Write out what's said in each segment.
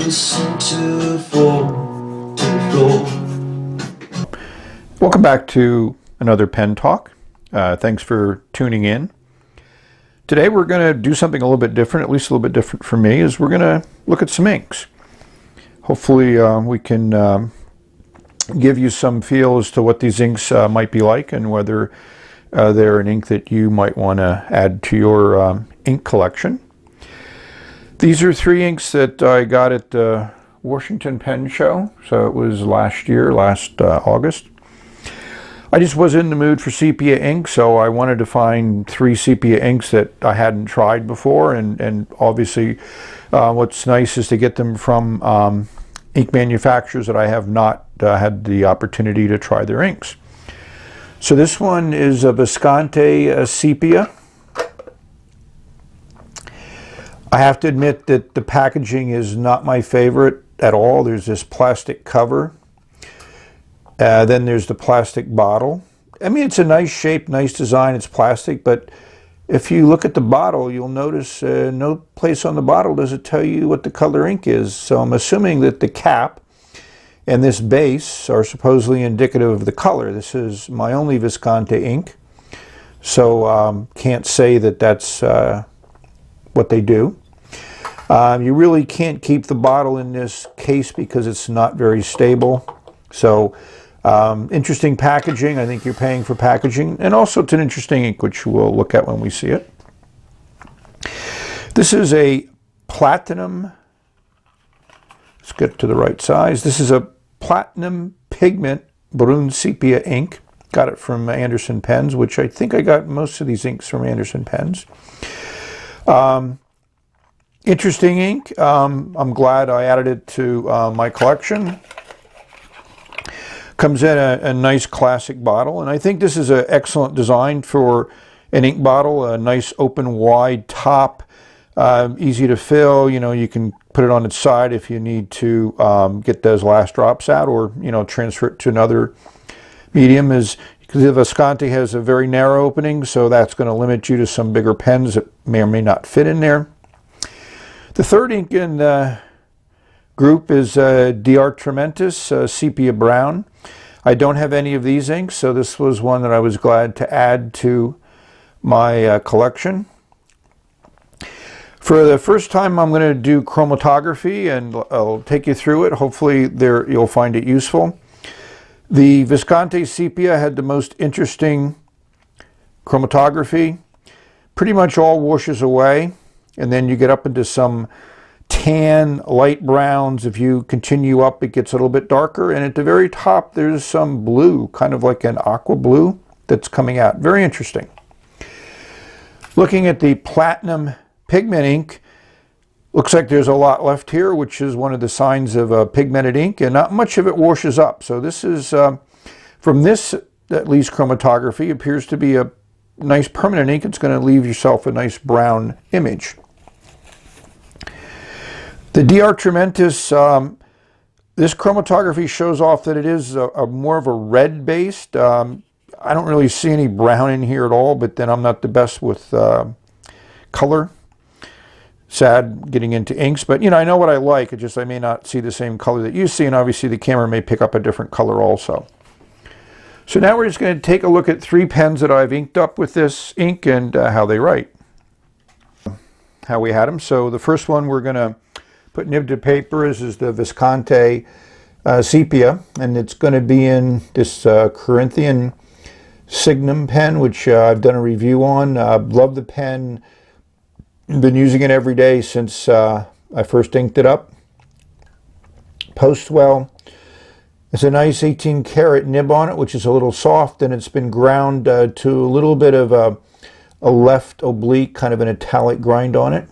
listen to fall to the floor. Welcome back to another pen talk. Thanks for tuning in. Today we're going to do something a little bit different, at least a little bit different for me, is we're going to look at some inks. Hopefully we can give you some feel as to what these inks might be like and whether they're an ink that you might want to add to your ink collection. These are three inks that I got at the Washington Pen Show, so it was last August. I just was in the mood for sepia ink, so I wanted to find three sepia inks that I hadn't tried before, and obviously what's nice is to get them from ink manufacturers that I have not had the opportunity to try their inks. So this one is a Visconti sepia. I have to admit that the packaging is not my favorite at all. There's this plastic cover. Then there's the plastic bottle. I mean, it's a nice shape, nice design. It's plastic, but if you look at the bottle, you'll notice no place on the bottle does it tell you what the color ink is. So I'm assuming that the cap and this base are supposedly indicative of the color. This is my only Visconti ink, so can't say that that's what they do. You really can't keep the bottle in this case because it's not very stable. So interesting packaging. I think you're paying for packaging, and also it's an interesting ink, which we'll look at when we see it. This is a platinum. Let's get to the right size. This is a platinum pigment Brun sepia ink. Got it from Anderson Pens, which I think I got most of these inks from Anderson Pens. Interesting ink. I'm glad I added it to my collection. Comes in a nice classic bottle, and I think this is an excellent design for an ink bottle. A nice open wide top, easy to fill. You know, you can put it on its side if you need to get those last drops out, or transfer it to another medium. Is because the Visconti has a very narrow opening, so that's going to limit you to some bigger pens that may or may not fit in there. The third ink in the group is D'Artrementis Sepia Brown. I don't have any of these inks, so this was one that I was glad to add to my collection. For the first time, I'm going to do chromatography, and I'll take you through it. Hopefully you'll find it useful. The Visconti Sepia had the most interesting chromatography. Pretty much all washes away, and then you get up into some tan, light browns. If you continue up, it gets a little bit darker, and at the very top there's some blue, kind of like an aqua blue, that's coming out. Very interesting. Looking at the platinum pigment ink, looks like there's a lot left here, which is one of the signs of a pigmented ink, and not much of it washes up. So this is, from this at least chromatography, appears to be a nice permanent ink. It's going to leave yourself a nice brown image. The D'Artrementis, this chromatography shows off that it is a more of a red based. I don't really see any brown in here at all, but then I'm not the best with color. Sad getting into inks, but I know what I like. It's just I may not see the same color that you see, and obviously the camera may pick up a different color also. So now we're just going to take a look at three pens that I've inked up with this ink and how they write. How we had them. So the first one we're going to put nib to paper is the Visconti sepia, and it's going to be in this Corinthian Signum pen, which I've done a review on. Love the pen. Been using it every day since I first inked it up. Posts well. It's a nice 18 karat nib on it, which is a little soft, and it's been ground to a little bit of a left oblique, kind of an italic grind on it.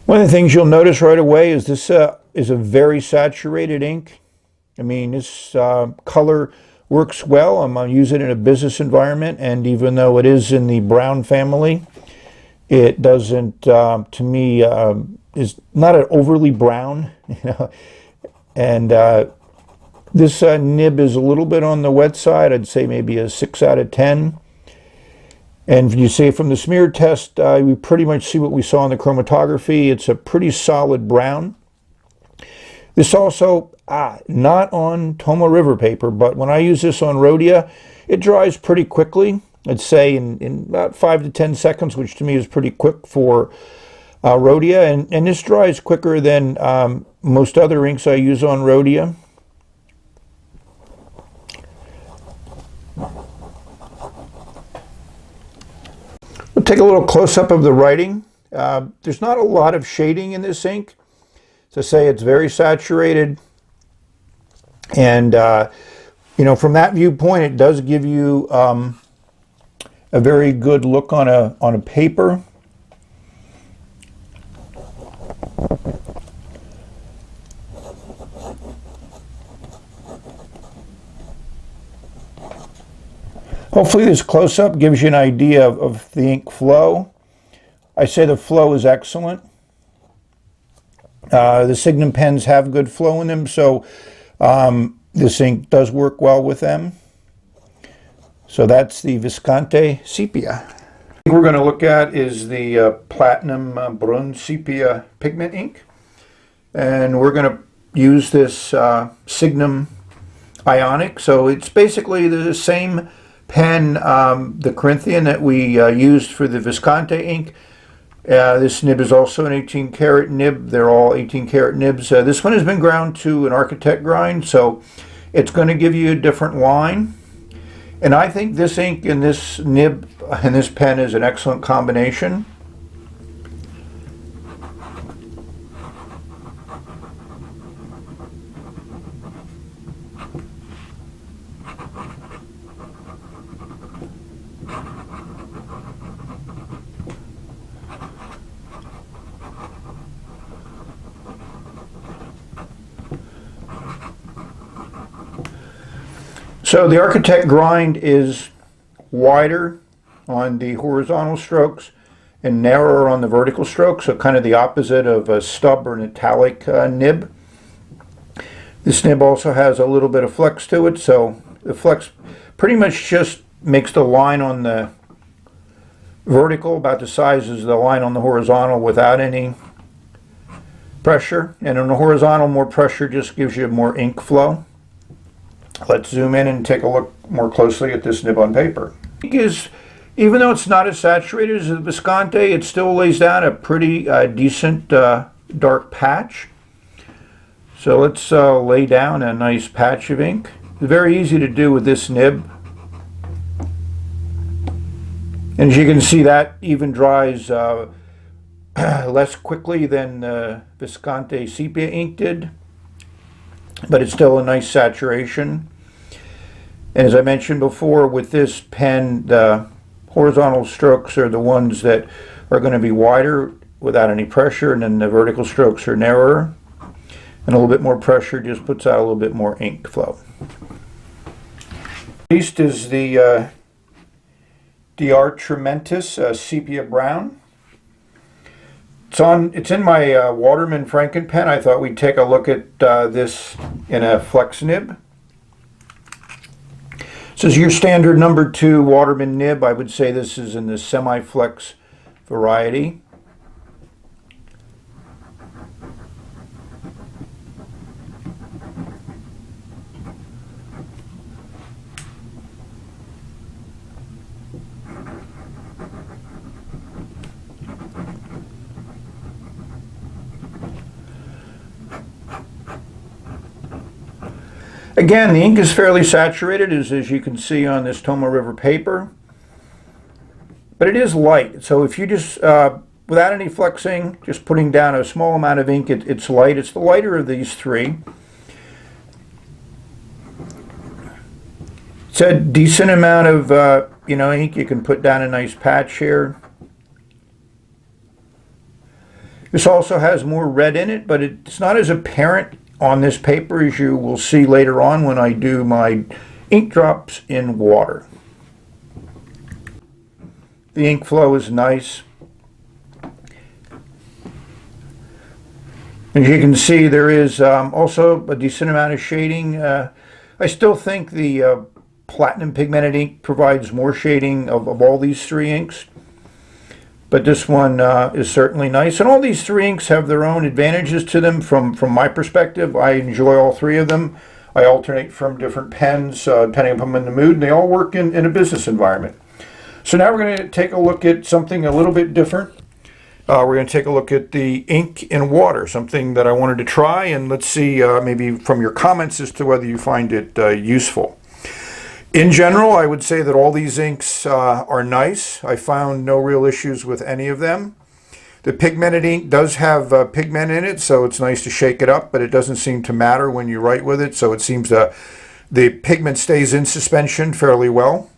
One of the things you'll notice right away is this is a very saturated ink. I mean, this color works well. I'm going to use it in a business environment, and even though it is in the brown family, it doesn't, to me, is not an overly brown, and This nib is a little bit on the wet side. I'd say maybe a 6 out of 10. And you say from the smear test, we pretty much see what we saw in the chromatography. It's a pretty solid brown. This also, not on Tomoe River paper, but when I use this on Rhodia, it dries pretty quickly. I'd say in about 5 to 10 seconds, which to me is pretty quick for Rhodia. And this dries quicker than most other inks I use on Rhodia. We'll take a little close-up of the writing. There's not a lot of shading in this ink. To say it's very saturated, and you know, from that viewpoint, it does give you a very good look on a paper. Hopefully this close-up gives you an idea of the ink flow. I say the flow is excellent. The Signum pens have good flow in them, so this ink does work well with them. So that's the Visconti Sepia. What we're going to look at is the Platinum Brun Sepia pigment ink. And we're going to use this Signum Ionic. So it's basically the same pen, the Corinthian, that we used for the Visconti ink. This nib is also an 18 karat nib. They're all 18 karat nibs. This one has been ground to an architect grind, so it's going to give you a different line. And I think this ink and this nib and this pen is an excellent combination. So the architect grind is wider on the horizontal strokes and narrower on the vertical strokes, so kind of the opposite of a stub or an italic nib. This nib also has a little bit of flex to it, so the flex pretty much just makes the line on the vertical about the size as the line on the horizontal without any pressure, and on the horizontal, more pressure just gives you more ink flow. Let's zoom in and take a look more closely at this nib on paper. Even though it's not as saturated as the Visconti, it still lays down a pretty decent dark patch. So let's lay down a nice patch of ink. It's very easy to do with this nib. And as you can see, that even dries less quickly than the Visconti Sepia ink did, but it's still a nice saturation. And as I mentioned before, with this pen, the horizontal strokes are the ones that are going to be wider without any pressure, and then the vertical strokes are narrower. And a little bit more pressure just puts out a little bit more ink flow. Next is the DR Trementis Sepia Brown. It's in my Waterman Franken pen. I thought we'd take a look at this in a flex nib. This is your standard number 2 Waterman nib. I would say this is in the semi-flex variety. Again, the ink is fairly saturated, as you can see on this Tomoe River paper, but it is light. So if you just, without any flexing, just putting down a small amount of ink, it's light. It's the lighter of these three. It's a decent amount of ink. You can put down a nice patch here. This also has more red in it, but it's not as apparent on this paper as you will see later on when I do my ink drops in water. The ink flow is nice. As you can see, there is also a decent amount of shading. I still think the Platinum Pigmented ink provides more shading of all these three inks, but this one is certainly nice. And all these three inks have their own advantages to them from my perspective. I enjoy all three of them. I alternate from different pens depending upon I'm in the mood, and they all work in a business environment. So now we're going to take a look at something a little bit different. We're going to take a look at the ink in water, something that I wanted to try, and let's see maybe from your comments as to whether you find it useful. In general, I would say that all these inks are nice. I found no real issues with any of them. The pigmented ink does have pigment in it, so it's nice to shake it up, but it doesn't seem to matter when you write with it, so it seems the pigment stays in suspension fairly well.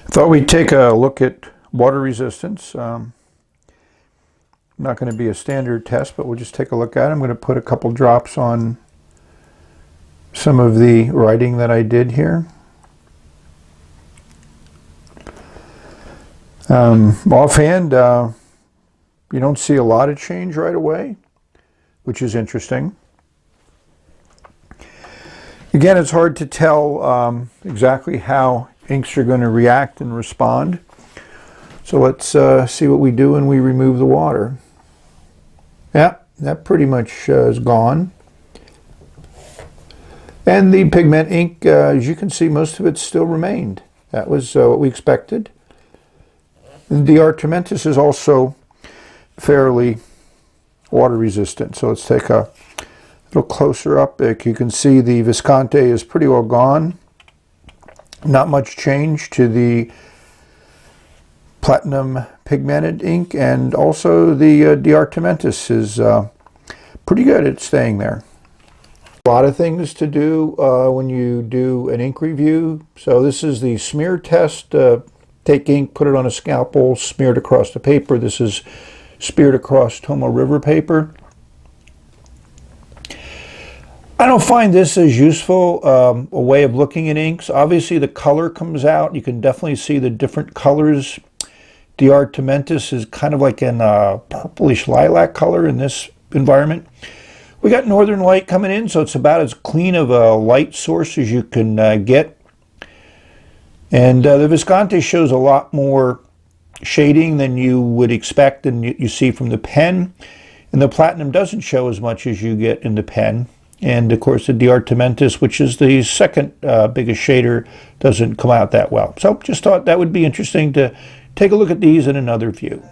Thought we'd take a look at water resistance. Not going to be a standard test, but we'll just take a look at it. I'm going to put a couple drops on some of the writing that I did here. Offhand, you don't see a lot of change right away, which is interesting. Again, it's hard to tell exactly how inks are going to react and respond. So let's see what we do when we remove the water. Yeah, that pretty much is gone. And the pigment ink, as you can see, most of it still remained. That was what we expected. And the DR Trementis is also fairly water resistant. So let's take a little closer up. You can see the Visconti is pretty well gone. Not much change to the Platinum Pigmented ink, and also the DR Trementis is pretty good at staying there. A lot of things to do when you do an ink review. So this is the smear test. Take ink, put it on a scalpel, smear it across the paper. This is smeared across Tomoe River paper. I don't find this as useful a way of looking at inks. Obviously the color comes out. You can definitely see the different colors. DR Trementis is kind of like an purplish lilac color in this environment. We got Northern Light coming in, so it's about as clean of a light source as you can get. And the Visconti shows a lot more shading than you would expect and you see from the pen. And the Platinum doesn't show as much as you get in the pen. And of course the DR Trementis, which is the second biggest shader, doesn't come out that well. So just thought that would be interesting to take a look at these in another view.